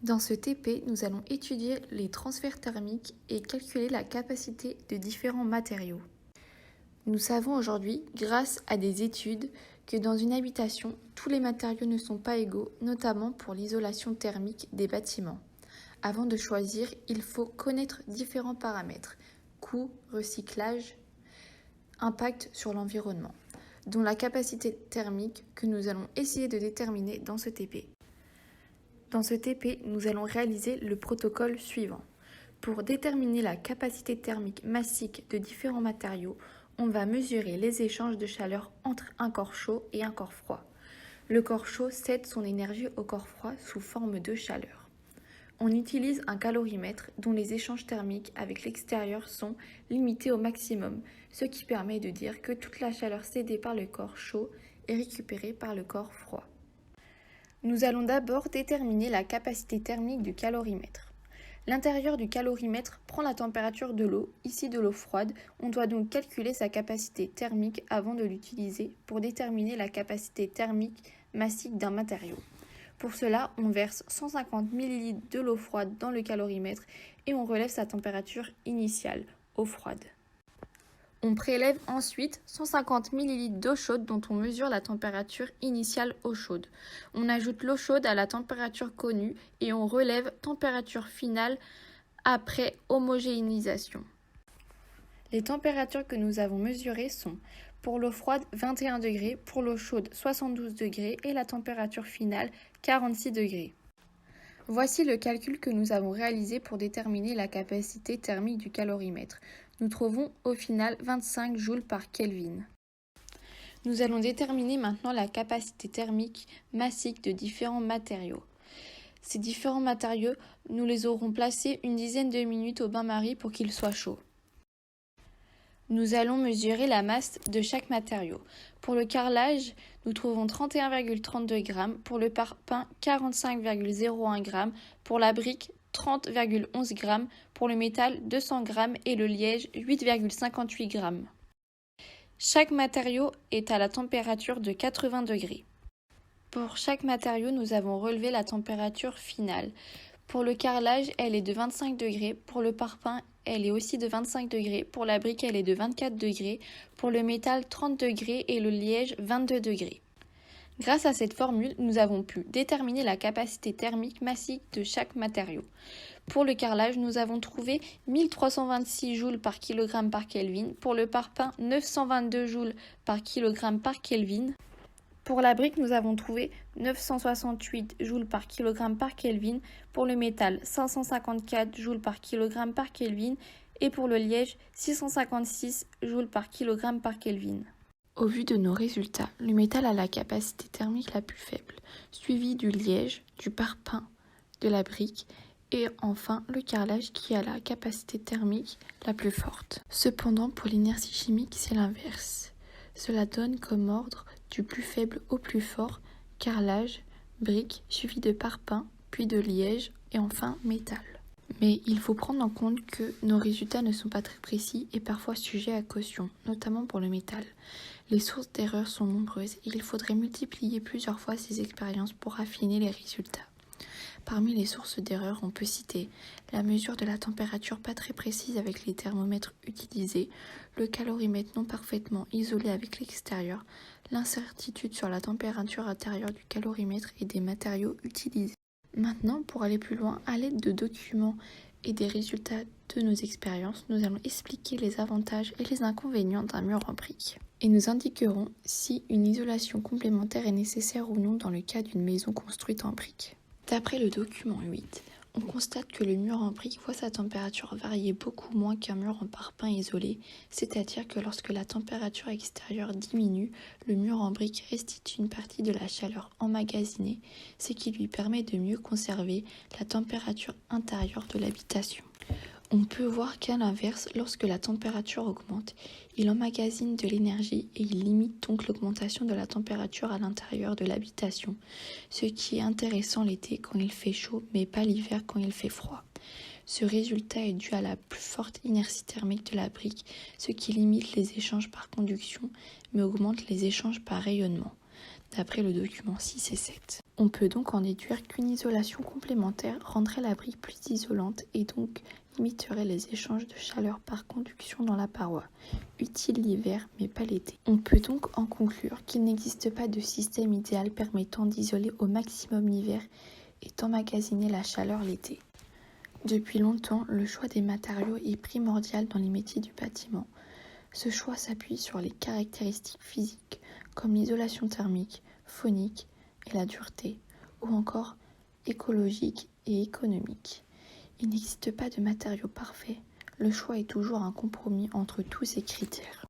Dans ce TP, nous allons étudier les transferts thermiques et calculer la capacité de différents matériaux. Nous savons aujourd'hui, grâce à des études, que dans une habitation, tous les matériaux ne sont pas égaux, notamment pour l'isolation thermique des bâtiments. Avant de choisir, il faut connaître différents paramètres, coût, recyclage, impact sur l'environnement, dont la capacité thermique que nous allons essayer de déterminer dans ce TP. Dans ce TP, nous allons réaliser le protocole suivant. Pour déterminer la capacité thermique massique de différents matériaux, on va mesurer les échanges de chaleur entre un corps chaud et un corps froid. Le corps chaud cède son énergie au corps froid sous forme de chaleur. On utilise un calorimètre dont les échanges thermiques avec l'extérieur sont limités au maximum, ce qui permet de dire que toute la chaleur cédée par le corps chaud est récupérée par le corps froid. Nous allons d'abord déterminer la capacité thermique du calorimètre. L'intérieur du calorimètre prend la température de l'eau, ici de l'eau froide. On doit donc calculer sa capacité thermique avant de l'utiliser pour déterminer la capacité thermique massique d'un matériau. Pour cela, on verse 150 ml de l'eau froide dans le calorimètre et on relève sa température initiale, eau froide. On prélève ensuite 150 ml d'eau chaude dont on mesure la température initiale eau chaude. On ajoute l'eau chaude à la température connue et on relève température finale après homogénéisation. Les températures que nous avons mesurées sont pour l'eau froide 21 degrés, pour l'eau chaude 72 degrés et la température finale 46 degrés. Voici le calcul que nous avons réalisé pour déterminer la capacité thermique du calorimètre. Nous trouvons au final 25 joules par Kelvin. Nous allons déterminer maintenant la capacité thermique massique de différents matériaux. Ces différents matériaux, nous les aurons placés une dizaine de minutes au bain-marie pour qu'ils soient chauds. Nous allons mesurer la masse de chaque matériau. Pour le carrelage, nous trouvons 31,32 g, pour le parpaing 45,01 g, pour la brique 30,11 g, pour le métal 200 g et le liège 8,58 g. Chaque matériau est à la température de 80 degrés. Pour chaque matériau, nous avons relevé la température finale. Pour le carrelage, elle est de 25 degrés. Pour le parpaing, elle est aussi de 25 degrés. Pour la brique, elle est de 24 degrés. Pour le métal, 30 degrés et le liège, 22 degrés. Grâce à cette formule, nous avons pu déterminer la capacité thermique massique de chaque matériau. Pour le carrelage, nous avons trouvé 1326 joules par kg par Kelvin. Pour le parpaing, 922 joules par kg par Kelvin. Pour la brique, nous avons trouvé 968 joules par kg par Kelvin, pour le métal 554 joules par kg par Kelvin et pour le liège 656 joules par kg par Kelvin. Au vu de nos résultats, le métal a la capacité thermique la plus faible, suivi du liège, du parpaing, de la brique et enfin le carrelage qui a la capacité thermique la plus forte. Cependant, pour l'inertie chimique, c'est l'inverse. Cela donne comme ordre du plus faible au plus fort, carrelage, brique, suivi de parpaing, puis de liège et enfin métal. Mais il faut prendre en compte que nos résultats ne sont pas très précis et parfois sujets à caution, notamment pour le métal. Les sources d'erreurs sont nombreuses et il faudrait multiplier plusieurs fois ces expériences pour affiner les résultats. Parmi les sources d'erreurs, on peut citer la mesure de la température pas très précise avec les thermomètres utilisés, le calorimètre non parfaitement isolé avec l'extérieur, l'incertitude sur la température intérieure du calorimètre et des matériaux utilisés. Maintenant, pour aller plus loin, à l'aide de documents et des résultats de nos expériences, nous allons expliquer les avantages et les inconvénients d'un mur en briques. Et nous indiquerons si une isolation complémentaire est nécessaire ou non dans le cas d'une maison construite en briques. D'après le document 8, on constate que le mur en brique voit sa température varier beaucoup moins qu'un mur en parpaing isolé, c'est-à-dire que lorsque la température extérieure diminue, le mur en brique restitue une partie de la chaleur emmagasinée, ce qui lui permet de mieux conserver la température intérieure de l'habitation. On peut voir qu'à l'inverse, lorsque la température augmente, il emmagasine de l'énergie et il limite donc l'augmentation de la température à l'intérieur de l'habitation, ce qui est intéressant l'été quand il fait chaud, mais pas l'hiver quand il fait froid. Ce résultat est dû à la plus forte inertie thermique de la brique, ce qui limite les échanges par conduction, mais augmente les échanges par rayonnement. d'après le document 6 et 7. On peut donc en déduire qu'une isolation complémentaire rendrait la brique plus isolante et donc limiterait les échanges de chaleur par conduction dans la paroi, utile l'hiver mais pas l'été. On peut donc en conclure qu'il n'existe pas de système idéal permettant d'isoler au maximum l'hiver et d'emmagasiner la chaleur l'été. Depuis longtemps, le choix des matériaux est primordial dans les métiers du bâtiment. Ce choix s'appuie sur les caractéristiques physiques comme l'isolation thermique, phonique et la dureté, ou encore écologique et économique. Il n'existe pas de matériau parfait, le choix est toujours un compromis entre tous ces critères.